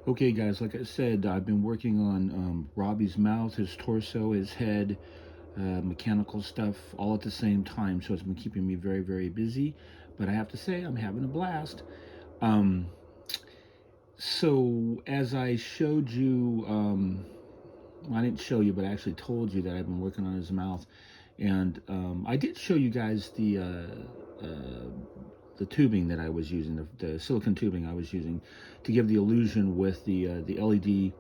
Okay, guys, like I said, I've been working on Robbie's mouth, his torso, his head, mechanical stuff, all at the same time. So it's been keeping me very, very busy. But I have to say, I'm having a blast. Um, so as I showed you, I didn't show you, but I actually told you that I've been working on his mouth, and I did show you guys the tubing that I was using, the silicone tubing I was using to give the illusion with the LED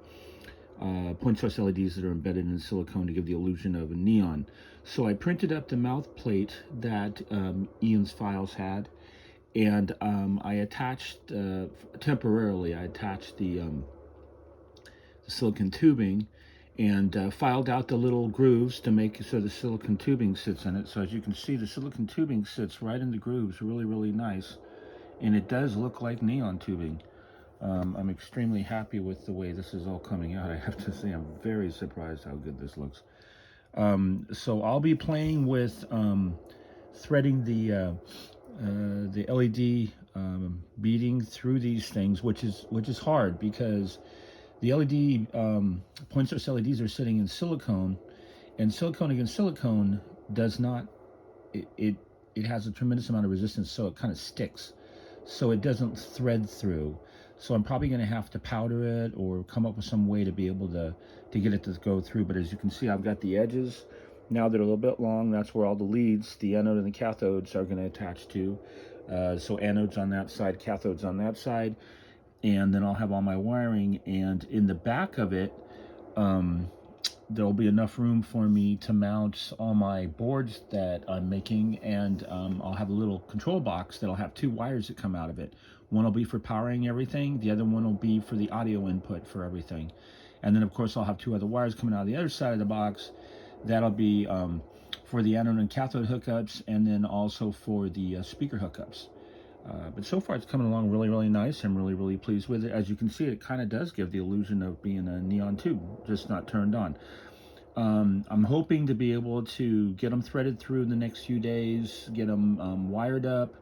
point source LEDs that are embedded in silicone to give the illusion of a neon. So I printed up the mouth plate that Ian's files had, and I attached temporarily. I attached the silicone tubing and filed out the little grooves to make so the silicone tubing sits in it. So as you can see, the silicone tubing sits right in the grooves, really, really nice. And it does look like neon tubing. I'm extremely happy with the way this is all coming out. I have to say, I'm very surprised how good this looks. So I'll be playing with threading the LED beading through these things, which is hard because the LED point source LEDs are sitting in silicone, and silicone against silicone does not, it has a tremendous amount of resistance, so it kind of sticks. So it doesn't thread through. So I'm probably going to have to powder it or come up with some way to be able to get it to go through. But as you can see, I've got the edges. Now they're a little bit long. That's where all the leads, the anode and the cathodes, are going to attach to. So anodes on that side, cathodes on that side. And then I'll have all my wiring. And in the back of it, there'll be enough room for me to mount all my boards that I'm making, and I'll have a little control box that'll have two wires that come out of it. One will be for powering everything, the other one will be for the audio input for everything. And then of course I'll have two other wires coming out of the other side of the box. That'll be for the anode and cathode hookups, and then also for the speaker hookups. But so far it's coming along really, really nice. I'm really, really pleased with it. As you can see, it kind of does give the illusion of being a neon tube, just not turned on. I'm hoping to be able to get them threaded through in the next few days, get them wired up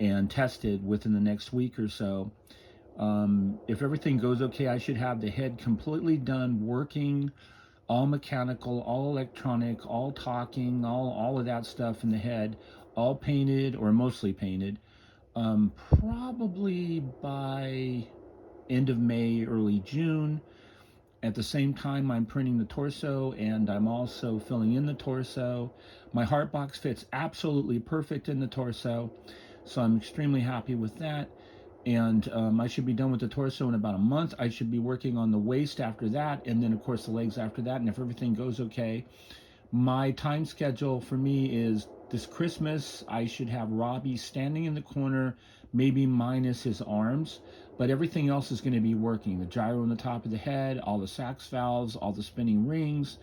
and tested within the next week or so. If everything goes okay, I should have the head completely done working, all mechanical, all electronic, all talking, all of that stuff in the head, all painted or mostly painted. Probably by end of May, early June. At the same time, I'm printing the torso, and I'm also filling in the torso. My heart box fits absolutely perfect in the torso, so I'm extremely happy with that. And I should be done with the torso in about a month. I should be working on the waist after that, and then of course the legs after that. And if everything goes okay, my time schedule for me is this Christmas, I should have Robbie standing in the corner, maybe minus his arms, but everything else is going to be working. The gyro on the top of the head, all the sax valves, all the spinning rings,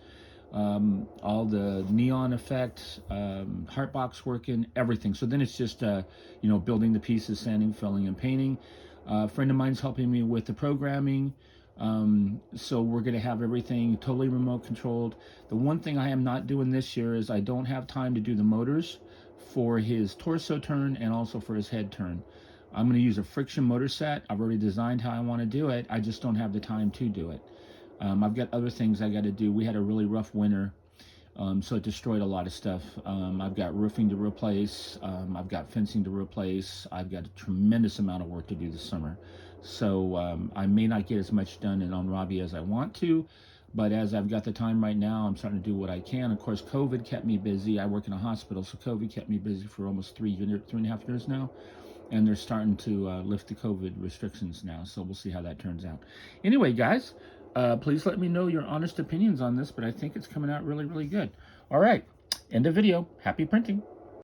all the neon effects, heart box working, everything. So then it's just, building the pieces, sanding, filling, and painting. A friend of mine's helping me with the programming. So we're going to have everything totally remote controlled. The one thing I am not doing this year is I don't have time to do the motors for his torso turn and also for his head turn. I'm going to use a friction motor set. I've already designed how I want to do it. I just don't have the time to do it. I've got other things I got to do. We had a really rough winter, so it destroyed a lot of stuff. I've got roofing to replace. I've got fencing to replace. I've got a tremendous amount of work to do this summer. So I may not get as much done on Robbie as I want to, but as I've got the time right now, I'm starting to do what I can. Of course, COVID kept me busy. I work in a hospital, so COVID kept me busy for almost 3.5 years now. And they're starting to lift the COVID restrictions now, so we'll see how that turns out. Anyway, guys, please let me know your honest opinions on this, but I think it's coming out really, really good. All right, end of video. Happy printing.